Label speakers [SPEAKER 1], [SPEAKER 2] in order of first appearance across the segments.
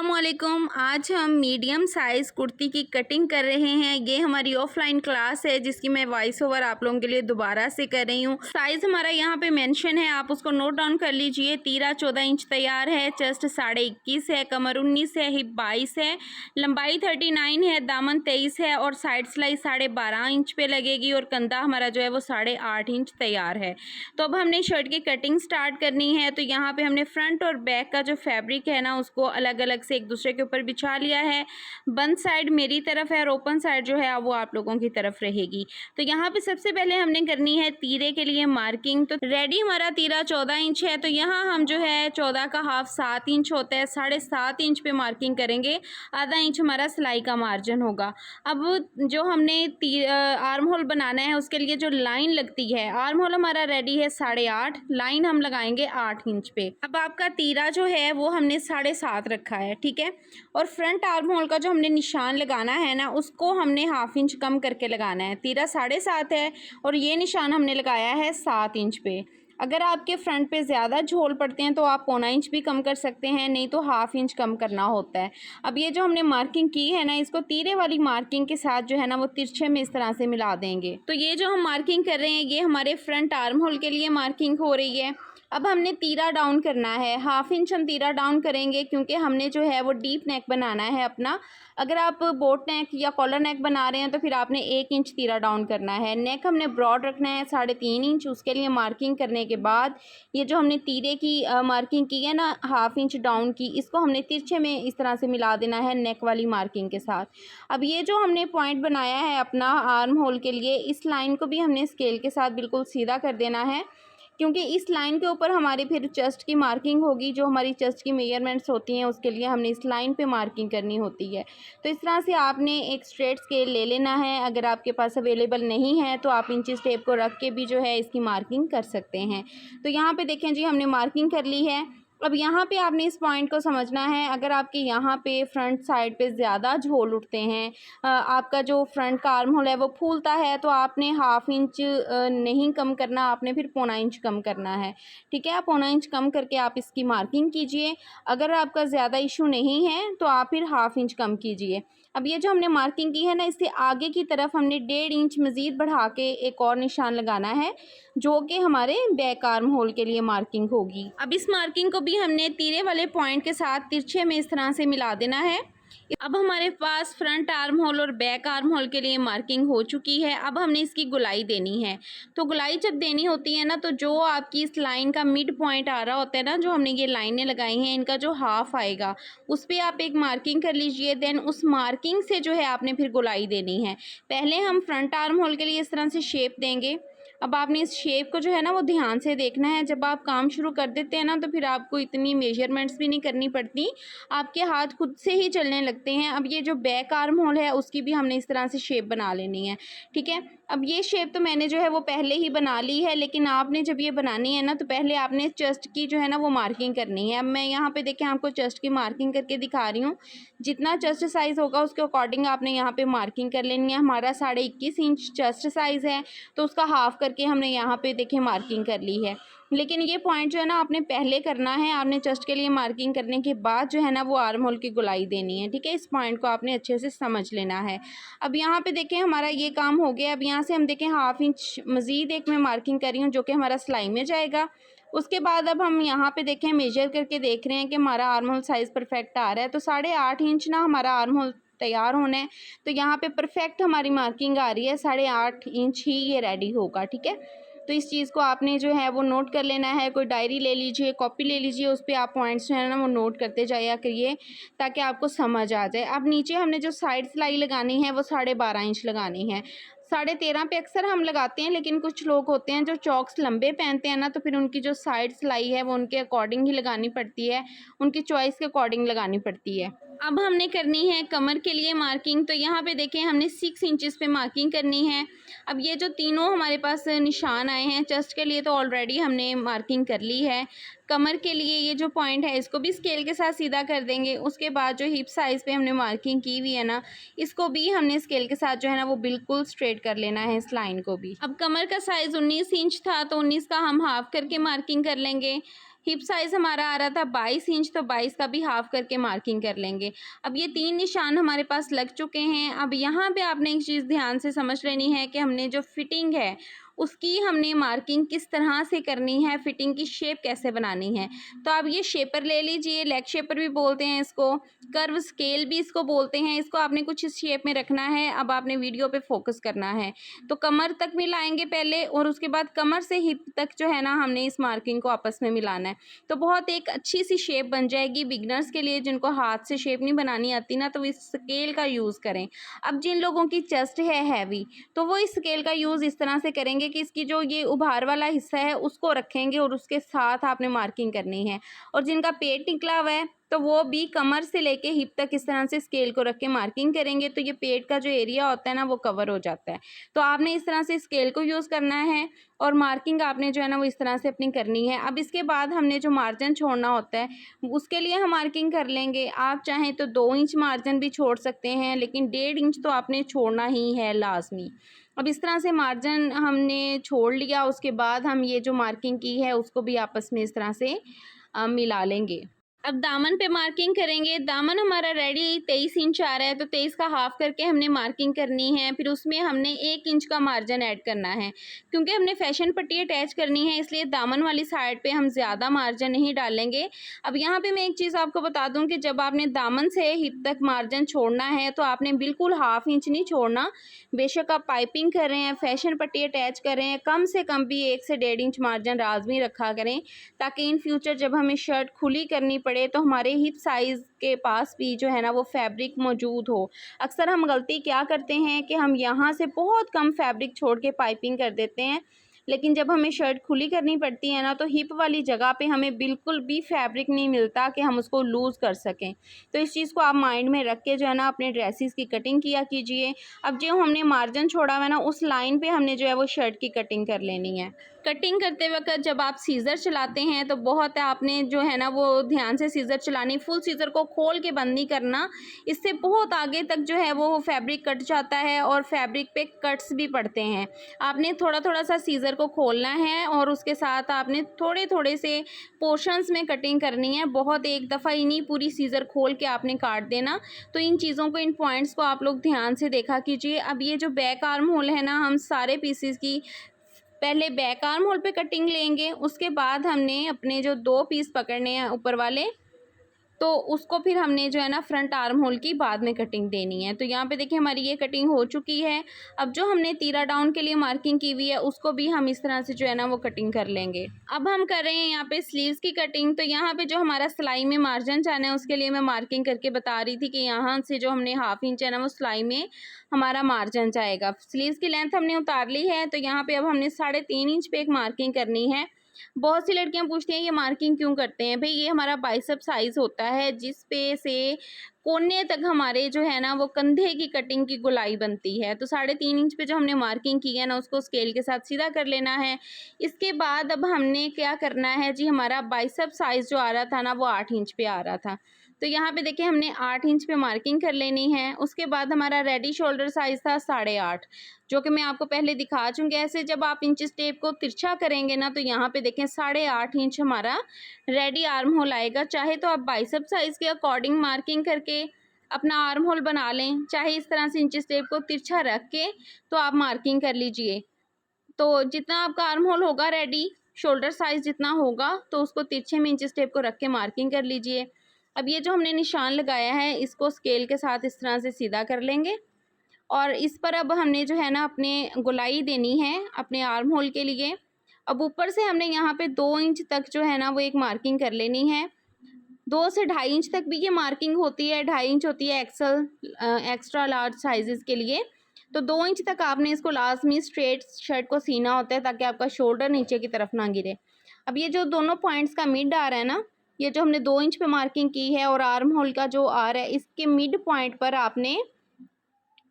[SPEAKER 1] अस्सलामुअलैकुम। आज हम मीडियम साइज़ कुर्ती की कटिंग कर रहे हैं। ये हमारी ऑफलाइन क्लास है जिसकी मैं वॉइस ओवर आप लोगों के लिए दोबारा से कर रही हूँ। साइज़ हमारा यहाँ पे मेंशन है, आप उसको नोट डाउन कर लीजिए। तीरा 14 इंच तैयार है, चेस्ट 21.5 है, कमर 19 है, हिप 22 है, लंबाई 39 है, दामन 23 है और साइड सिलाई 12.5 इंच पे लगेगी और कंधा हमारा जो है वो 8.5 इंच तैयार है। तो अब हमने शर्ट की कटिंग स्टार्ट करनी है। तो यहाँ पे हमने फ्रंट और बैक का जो फैब्रिक है ना उसको अलग अलग से एक दूसरे के ऊपर बिछा लिया है। बंद साइड मेरी तरफ है और ओपन साइड जो है वो आप लोगों की तरफ रहेगी। तो यहाँ पे सबसे पहले हमने करनी है तीरे के लिए मार्किंग। तो रेडी हमारा तीरा 14 इंच है, तो यहाँ हम जो है 14 का हाफ 7 इंच होता है, 7.5 इंच पे मार्किंग करेंगे। आधा इंच हमारा सिलाई का मार्जिन होगा। अब जो हमने आर्म होल बनाना है उसके लिए जो लाइन लगती है, आर्म होल हमारा रेडी है 8.5, लाइन हम लगाएंगे 8 इंच पे। अब आपका तीरा जो है वो हमने 7.5 रखा है, ठीक है। और फ्रंट आर्म होल का जो हमने निशान लगाना है ना उसको हमने हाफ इंच कम करके लगाना है। तीरा 7.5 है और ये निशान हमने लगाया है 7 इंच पे। अगर आपके फ्रंट पे ज़्यादा झोल पड़ते हैं तो आप 0.25 इंच भी कम कर सकते हैं, नहीं तो हाफ इंच कम करना होता है। अब ये जो हमने मार्किंग की है ना इसको तीरे वाली मार्किंग के साथ जो है ना वो तिरछे में इस तरह से मिला देंगे। तो ये जो हम मार्किंग कर रहे हैं ये हमारे फ्रंट आर्म होल के लिए मार्किंग हो रही है। अब हमने तीरा डाउन करना है, हाफ इंच हम तीरा डाउन करेंगे क्योंकि हमने जो है वो डीप नेक बनाना है अपना। अगर आप बोट नेक या कॉलर नेक बना रहे हैं तो फिर आपने 1 इंच तीरा डाउन करना है। नेक हमने ब्रॉड रखना है 3.5 इंच। उसके लिए मार्किंग करने के बाद ये जो हमने तीरे की मार्किंग की है ना हाफ इंच डाउन की, इसको हमने तिरछे में इस तरह से मिला देना है नेक वाली मार्किंग के साथ। अब ये जो हमने पॉइंट बनाया है अपना आर्म होल के लिए, इस लाइन को भी हमने स्केल के साथ बिल्कुल सीधा कर देना है क्योंकि इस लाइन के ऊपर हमारी फिर चेस्ट की मार्किंग होगी। जो हमारी चेस्ट की मेजरमेंट्स होती हैं उसके लिए हमने इस लाइन पे मार्किंग करनी होती है। तो इस तरह से आपने एक स्ट्रेट स्केल ले लेना है। अगर आपके पास अवेलेबल नहीं है तो आप इंची टेप को रख के भी जो है इसकी मार्किंग कर सकते हैं। तो यहाँ पे देखें जी हमने मार्किंग कर ली है। अब यहाँ पे आपने इस पॉइंट को समझना है। अगर आपके यहाँ पे फ्रंट साइड पे ज़्यादा झोल उठते हैं, आपका जो फ्रंट का आर्म होल है वो फूलता है, तो आपने हाफ इंच नहीं कम करना, आपने फिर 0.25 इंच कम करना है, ठीक है। आप 0.25 इंच कम करके आप इसकी मार्किंग कीजिए। अगर आपका ज़्यादा इशू नहीं है तो आप फिर हाफ इंच कम कीजिए। अब ये जो हमने मार्किंग की है ना इससे आगे की तरफ हमने 1.5 इंच मज़ीद बढ़ा के एक और निशान लगाना है जो कि हमारे बैक आर्म होल के लिए मार्किंग होगी। अब इस मार्किंग को भी हमने तीरे वाले पॉइंट के साथ तिरछे में इस तरह से मिला देना है। अब हमारे पास फ्रंट आर्म होल और बैक आर्म होल के लिए मार्किंग हो चुकी है। अब हमने इसकी गुलाई देनी है। तो गुलाई जब देनी होती है ना तो जो आपकी इस लाइन का मिड पॉइंट आ रहा होता है ना, जो हमने ये लाइनें लगाई हैं इनका जो हाफ आएगा उस पर आप एक मार्किंग कर लीजिए। देन उस मार्किंग से जो है आपने फिर गुलाई देनी है। पहले हम फ्रंट आर्म होल के लिए इस तरह से शेप देंगे। अब आपने इस शेप को जो है ना वो ध्यान से देखना है। जब आप काम शुरू कर देते हैं ना तो फिर आपको इतनी मेजरमेंट्स भी नहीं करनी पड़ती, आपके हाथ खुद से ही चलने लगते हैं। अब ये जो बैक आर्म होल है उसकी भी हमने इस तरह से शेप बना लेनी है, ठीक है। अब ये शेप तो मैंने जो है वो पहले ही बना ली है, लेकिन आपने जब ये बनानी है ना तो पहले आपने चेस्ट की जो है ना वो मार्किंग करनी है। अब मैं यहाँ पे देखें आपको चेस्ट की मार्किंग करके दिखा रही हूँ। जितना चेस्ट साइज़ होगा उसके अकॉर्डिंग आपने यहाँ पे मार्किंग कर लेनी है। हमारा 21.5 इंच चेस्ट साइज़ है तो उसका हाफ करके हमने यहाँ पे देखें मार्किंग कर ली है। लेकिन ये पॉइंट जो है ना आपने पहले करना है। आपने चेस्ट के लिए मार्किंग करने के बाद जो है ना वो आर्म होल की गुलाई देनी है, ठीक है। इस पॉइंट को आपने अच्छे से समझ लेना है। अब यहाँ पे देखें हमारा ये काम हो गया। अब यहाँ से हम देखें हाफ इंच मज़ीद एक मैं मार्किंग कर रही हूँ जो कि हमारा सिलाई में जाएगा। उसके बाद अब हम यहाँ पे देखें मेजर करके देख रहे हैं कि हमारा आर्म होल साइज़ परफेक्ट आ रहा है। तो 8.5 इंच ना हमारा आर्म होल तैयार होना है। तो यहाँ पे परफेक्ट हमारी मार्किंग आ रही है, 8.5 इंच ही ये रेडी होगा, ठीक है। तो इस चीज़ को आपने जो है वो नोट कर लेना है। कोई डायरी ले लीजिए, कॉपी ले लीजिए, उस पर आप पॉइंट्स जो है ना वो नोट करते जाया करिए ताकि आपको समझ आ जाए। अब नीचे हमने जो साइड सिलाई लगानी है वो 12.5 इंच लगानी है। 13.5 पे अक्सर हम लगाते हैं, लेकिन कुछ लोग होते हैं जो चॉक्स लंबे पहनते हैं ना तो फिर उनकी जो साइड सिलाई है वो उनके अकॉर्डिंग ही लगानी पड़ती है, उनकी चॉइस के अकॉर्डिंग लगानी पड़ती है। अब हमने करनी है कमर के लिए मार्किंग। तो यहाँ पे देखें हमने 6 इंचेस पे मार्किंग करनी है। अब ये जो तीनों हमारे पास निशान आए हैं, चेस्ट के लिए तो ऑलरेडी हमने मार्किंग कर ली है। कमर के लिए ये जो पॉइंट है इसको भी स्केल के साथ सीधा कर देंगे। उसके बाद जो हिप साइज़ पे हमने मार्किंग की हुई है ना इसको भी हमने स्केल के साथ जो है ना वो बिल्कुल स्ट्रेट कर लेना है इस लाइन को भी। अब कमर का साइज़ 19 इंच था तो 19 का हम हाफ करके मार्किंग कर लेंगे। हिप साइज़ हमारा आ रहा था 22 इंच, तो 22 का भी हाफ करके मार्किंग कर लेंगे। अब ये 3 निशान हमारे पास लग चुके हैं। अब यहाँ पे आपने एक चीज़ ध्यान से समझ लेनी है कि हमने जो फिटिंग है उसकी हमने मार्किंग किस तरह से करनी है, फिटिंग की शेप कैसे बनानी है। तो आप ये शेपर ले लीजिए, लेग शेपर भी बोलते हैं इसको, कर्व स्केल भी इसको बोलते हैं। इसको आपने कुछ इस शेप में रखना है। अब आपने वीडियो पे फोकस करना है। तो कमर तक मिलाएंगे पहले, और उसके बाद कमर से हिप तक जो है ना हमने इस मार्किंग को आपस में मिलाना है। तो बहुत एक अच्छी सी शेप बन जाएगी। बिगनर्स के लिए जिनको हाथ से शेप नहीं बनानी आती ना, तो इस स्केल का यूज़ करें। अब जिन लोगों की चेस्ट है हैवी, तो वो इस स्केल का यूज़ इस तरह से करेंगे कि इसकी जो ये उभार वाला हिस्सा है उसको रखेंगे और उसके साथ आपने मार्किंग करनी है। और जिनका पेट निकला हुआ है तो वो भी कमर से लेके हिप तक इस तरह से स्केल को रख के मार्किंग करेंगे, तो ये पेट का जो एरिया होता है ना वो कवर हो जाता है। तो आपने इस तरह से स्केल को यूज़ करना है और मार्किंग आपने जो है ना वो इस तरह से अपनी करनी है। अब इसके बाद हमने जो मार्जिन छोड़ना होता है उसके लिए हम मार्किंग कर लेंगे। आप चाहें तो 2 इंच मार्जिन भी छोड़ सकते हैं, लेकिन 1.5 इंच तो आपने छोड़ना ही है लाजमी। अब इस तरह से मार्जिन हमने छोड़ लिया, उसके बाद हम ये जो मार्किंग की है उसको भी आपस में इस तरह से मिला लेंगे। अब दामन पे मार्किंग करेंगे। दामन हमारा रेडी 23 इंच आ रहा है, तो 23 का हाफ करके हमने मार्किंग करनी है। फिर उसमें हमने 1 इंच का मार्जिन ऐड करना है। क्योंकि हमने फैशन पट्टी अटैच करनी है, इसलिए दामन वाली साइड पे हम ज़्यादा मार्जिन नहीं डालेंगे। अब यहाँ पे मैं एक चीज़ आपको बता दूँ कि जब आपने दामन से हिप तक मार्जिन छोड़ना है तो आपने बिल्कुल हाफ इंच नहीं छोड़ना। बेशक आप पाइपिंग कर रहे हैं, फैशन पट्टी अटैच कर रहे हैं, कम से कम भी 1 से 1.5 इंच मार्जिन लाजमी रखा करें, ताकि इन फ्यूचर जब हमें शर्ट खुली करनी पड़े तो हमारे हिप साइज़ के पास भी जो है ना वो फैब्रिक मौजूद हो। अक्सर हम गलती क्या करते हैं कि हम यहाँ से बहुत कम फैब्रिक छोड़ के पाइपिंग कर देते हैं, लेकिन जब हमें शर्ट खुली करनी पड़ती है ना तो हिप वाली जगह पे हमें बिल्कुल भी फैब्रिक नहीं मिलता कि हम उसको लूज़ कर सकें। तो इस चीज़ को आप माइंड में रख के जो है ना अपने ड्रेसेस की कटिंग किया कीजिए। अब जो हमने मार्जिन छोड़ा हुआ है ना उस लाइन पे हमने जो है वो शर्ट की कटिंग कर लेनी है। कटिंग करते वक्त जब आप सीज़र चलाते हैं तो बहुत आपने जो है ना वो ध्यान से सीज़र चलानी, फुल सीज़र को खोल के बंद नहीं करना। इससे बहुत आगे तक जो है वो फैब्रिक कट जाता है और फैब्रिक पे कट्स भी पड़ते हैं। आपने थोड़ा थोड़ा सा सीज़र को खोलना है और उसके साथ आपने थोड़े थोड़े से पोर्शंस में कटिंग करनी है। बहुत एक दफ़ा ही नहीं, पूरी सीज़र खोल के आपने काट देना। तो इन चीज़ों को, इन पॉइंट्स को आप लोग ध्यान से देखा कीजिए। अब ये जो बैक आर्म होल है ना, हम सारे पीसेस की पहले बैक आर्म होल पे कटिंग लेंगे, उसके बाद हमने अपने जो 2 पीस पकड़ने हैं ऊपर वाले, तो उसको फिर हमने जो है ना फ्रंट आर्म होल की बाद में कटिंग देनी है। तो यहाँ पे देखिए हमारी ये कटिंग हो चुकी है। अब जो हमने तीरा डाउन के लिए मार्किंग की हुई है उसको भी हम इस तरह से जो है ना वो कटिंग कर लेंगे। अब हम कर रहे हैं यहाँ पे स्लीव्स की कटिंग। तो यहाँ पे जो हमारा सिलाई में मार्जिन जाना है उसके लिए मैं मार्किंग करके बता रही थी कि यहाँ से जो हमने हाफ इंच है ना वो सिलाई में हमारा मार्जिन जाएगा। स्लीव्स की लेंथ हमने उतार ली है, तो यहाँ पे अब हमने 3.5 इंच पे एक मार्किंग करनी है। बहुत सी लड़कियां पूछती हैं ये मार्किंग क्यों करते हैं। भाई ये हमारा बाइसेप साइज होता है जिस पे से कोने तक हमारे जो है ना वो कंधे की कटिंग की गोलाई बनती है। तो 3.5 इंच पे जो हमने मार्किंग की है ना उसको स्केल के साथ सीधा कर लेना है। इसके बाद अब हमने क्या करना है जी, हमारा बाइसेप साइज जो आ रहा था ना वो 8 इंच पे आ रहा था, तो यहाँ पे देखिए हमने 8 इंच पे मार्किंग कर लेनी है। उसके बाद हमारा रेडी शोल्डर साइज था 8.5, जो कि मैं आपको पहले दिखा चुकी। ऐसे जब आप इंचेस टेप को तिरछा करेंगे ना तो यहाँ पे देखें 8.5 इंच हमारा रेडी आर्म होल आएगा। चाहे तो आप बाइसेप साइज के अकॉर्डिंग मार्किंग करके अपना आर्म होल बना लें, चाहे इस तरह से इंचेस टेप को तिरछा रख के तो आप मार्किंग कर लीजिए। तो जितना आपका आर्म होल होगा रेडी शोल्डर साइज जितना होगा तो उसको तिरछे में इंचेस टेप को रख के मार्किंग कर लीजिए। अब ये जो हमने निशान लगाया है इसको स्केल के साथ इस तरह से सीधा कर लेंगे और इस पर अब हमने जो है ना अपने गोलाई देनी है अपने आर्म होल के लिए। अब ऊपर से हमने यहाँ पे 2 इंच तक जो है ना वो एक मार्किंग कर लेनी है। 2 से 2.5 इंच तक भी ये मार्किंग होती है। 2.5 इंच होती है एक्सल एक्स्ट्रा लार्ज साइजेस के लिए। तो 2 इंच तक आपने इसको लाजमी स्ट्रेट शर्ट को सीना होता है ताकि आपका शोल्डर नीचे की तरफ ना गिरे। अब ये जो दोनों पॉइंट्स का मिड आ रहा है ना, ये जो हमने 2 इंच पे मार्किंग की है और आर्म होल का जो आ रहा है इसके मिड पॉइंट पर आपने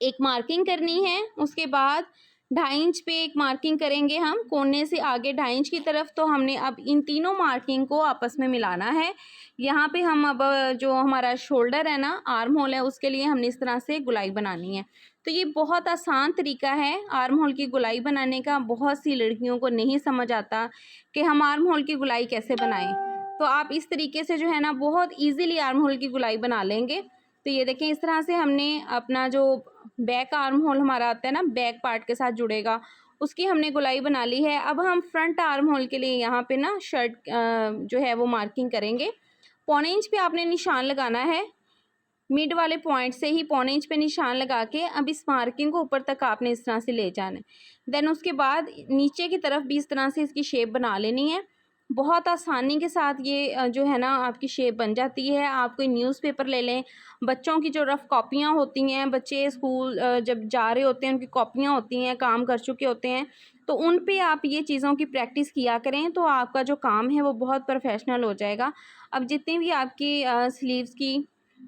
[SPEAKER 1] एक मार्किंग करनी है। उसके बाद 2.5 इंच पे एक मार्किंग करेंगे हम कोने से आगे 2.5 इंच की तरफ। तो हमने अब इन तीनों मार्किंग को आपस में मिलाना है। यहाँ पे हम अब जो हमारा शोल्डर है ना, आर्म होल है, उसके लिए हमने इस तरह से गुलाई बनानी है। तो ये बहुत आसान तरीका है आर्म होल की गुलाई बनाने का। बहुत सी लड़कियों को नहीं समझ आता कि हम आर्म होल की गुलाई कैसे बनाएं। तो आप इस तरीके से जो है ना बहुत ईज़िली आर्म होल की गोलाई बना लेंगे। तो ये देखें इस तरह से हमने अपना जो बैक आर्म होल हमारा आता है ना, बैक पार्ट के साथ जुड़ेगा, उसकी हमने गोलाई बना ली है। अब हम फ्रंट आर्म होल के लिए यहाँ पे ना शर्ट जो है वो मार्किंग करेंगे। पौने इंच पे आपने निशान लगाना है, मिड वाले पॉइंट से ही पौने इंच पे निशान लगा के अब इस मार्किंग को ऊपर तक आपने इस तरह से ले जाना है। देन उसके बाद नीचे की तरफ भी इस तरह से इसकी शेप बना लेनी है। बहुत आसानी के साथ ये जो है ना आपकी शेप बन जाती है। आप कोई न्यूज़पेपर ले लें, बच्चों की जो रफ़ कॉपियाँ होती हैं, बच्चे स्कूल जब जा रहे होते हैं उनकी कॉपियाँ होती हैं, काम कर चुके होते हैं, तो उन पे आप ये चीज़ों की प्रैक्टिस किया करें, तो आपका जो काम है वो बहुत प्रोफेशनल हो जाएगा। अब जितनी भी आपकी स्लीव्स की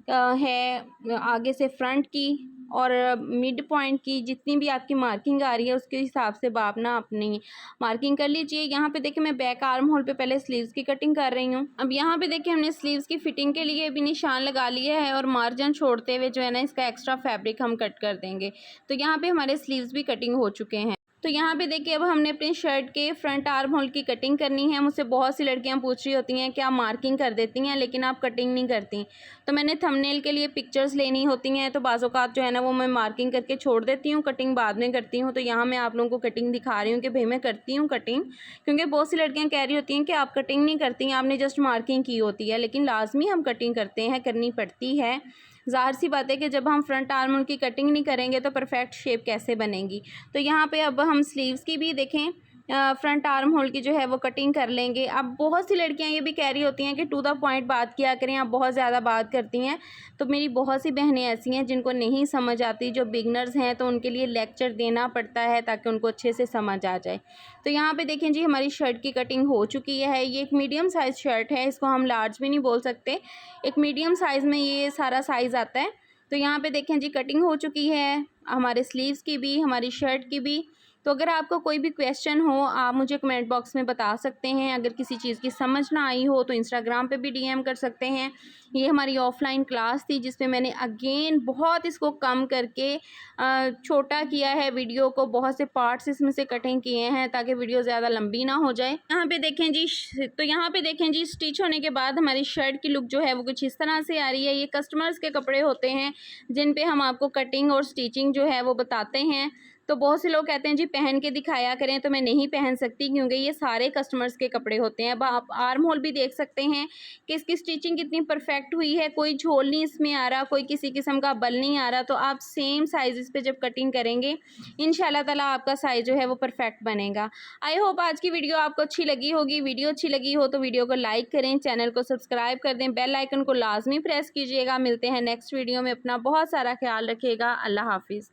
[SPEAKER 1] है आगे से फ्रंट की और मिड पॉइंट की जितनी भी आपकी मार्किंग आ रही है उसके हिसाब से आप ना अपनी मार्किंग कर लीजिए। यहाँ पे देखिए मैं बैक आर्म होल पे पहले स्लीव्स की कटिंग कर रही हूँ। अब यहाँ पे देखिए हमने स्लीव्स की फिटिंग के लिए भी निशान लगा लिया है और मार्जिन छोड़ते हुए जो है ना इसका एक्स्ट्रा फैब्रिक हम कट कर देंगे। तो यहाँ पे हमारे स्लीव्स भी कटिंग हो चुके हैं। तो यहाँ पे देखिए अब हमने अपनी शर्ट के फ्रंट आर्म होल की कटिंग करनी है। मुझसे बहुत सी लड़कियाँ पूछ रही होती हैं कि आप मार्किंग कर देती हैं लेकिन आप कटिंग नहीं करती। तो मैंने थंबनेल के लिए पिक्चर्स लेनी होती हैं, तो बाज़ औक़ात जो है ना वो मैं मार्किंग करके छोड़ देती हूँ, कटिंग बाद में करती हूँ। तो यहाँ मैं आप लोगों को कटिंग दिखा रही हूँ कि भाई मैं करती हूँ कटिंग, क्योंकि बहुत सी लड़कियाँ कह रही होती हैं कि आप कटिंग नहीं करती हैं, आपने जस्ट मार्किंग की होती है। लेकिन लाजमी हम कटिंग करते हैं, करनी पड़ती है। ज़ाहिर सी बात है कि जब हम फ्रंट आर्म होल की कटिंग नहीं करेंगे तो परफेक्ट शेप कैसे बनेगी। तो यहाँ पे अब हम स्लीव्स की भी देखें फ्रंट आर्म होल की जो है वो कटिंग कर लेंगे। अब बहुत सी लड़कियाँ ये भी कह रही होती हैं कि टू द पॉइंट बात किया करें, आप बहुत ज़्यादा बात करती हैं। तो मेरी बहुत सी बहनें ऐसी हैं जिनको नहीं समझ आती, जो बिगनर्स हैं, तो उनके लिए लेक्चर देना पड़ता है ताकि उनको अच्छे से समझ आ जाए। तो यहाँ पे देखें जी हमारी शर्ट की कटिंग हो चुकी है। ये एक मीडियम साइज़ शर्ट है, इसको हम लार्ज भी नहीं बोल सकते, एक मीडियम साइज़ में ये सारा साइज़ आता है। तो यहाँ पे देखें जी कटिंग हो चुकी है हमारे स्लीव्स की भी, हमारी शर्ट की भी। तो अगर आपको कोई भी क्वेश्चन हो आप मुझे कमेंट बॉक्स में बता सकते हैं। अगर किसी चीज़ की समझ ना आई हो तो इंस्टाग्राम पे भी डीएम कर सकते हैं। ये हमारी ऑफलाइन क्लास थी जिसमें मैंने अगेन बहुत इसको कम करके छोटा किया है वीडियो को, बहुत से पार्ट्स इसमें से कटिंग किए हैं ताकि वीडियो ज़्यादा लंबी ना हो जाए। यहाँ पे देखें जी, तो यहाँ पे देखें जी स्टिच होने के बाद हमारी शर्ट की लुक जो है वो कुछ इस तरह से आ रही है। ये कस्टमर्स के कपड़े होते हैं जिन पे हम आपको कटिंग और स्टिचिंग जो है वो बताते हैं। तो बहुत से लोग कहते हैं जी पहन के दिखाया करें, तो मैं नहीं पहन सकती क्योंकि ये सारे कस्टमर्स के कपड़े होते हैं। अब आप आर्म होल भी देख सकते हैं कि इसकी स्टिचिंग कितनी परफेक्ट हुई है, कोई झोल नहीं इसमें आ रहा, कोई किसी किस्म का बल नहीं आ रहा। तो आप सेम साइज़ पे जब कटिंग करेंगे इंशाल्लाह ताला आपका साइज़ जो है वो परफेक्ट बनेगा। आई होप आज की वीडियो आपको अच्छी लगी होगी। वीडियो अच्छी लगी हो तो वीडियो को लाइक करें, चैनल को सब्सक्राइब कर दें, बेल आइकन को लाजमी प्रेस कीजिएगा। मिलते हैं नेक्स्ट वीडियो में, अपना बहुत सारा ख्याल रखिएगा। अल्लाह हाफिज़।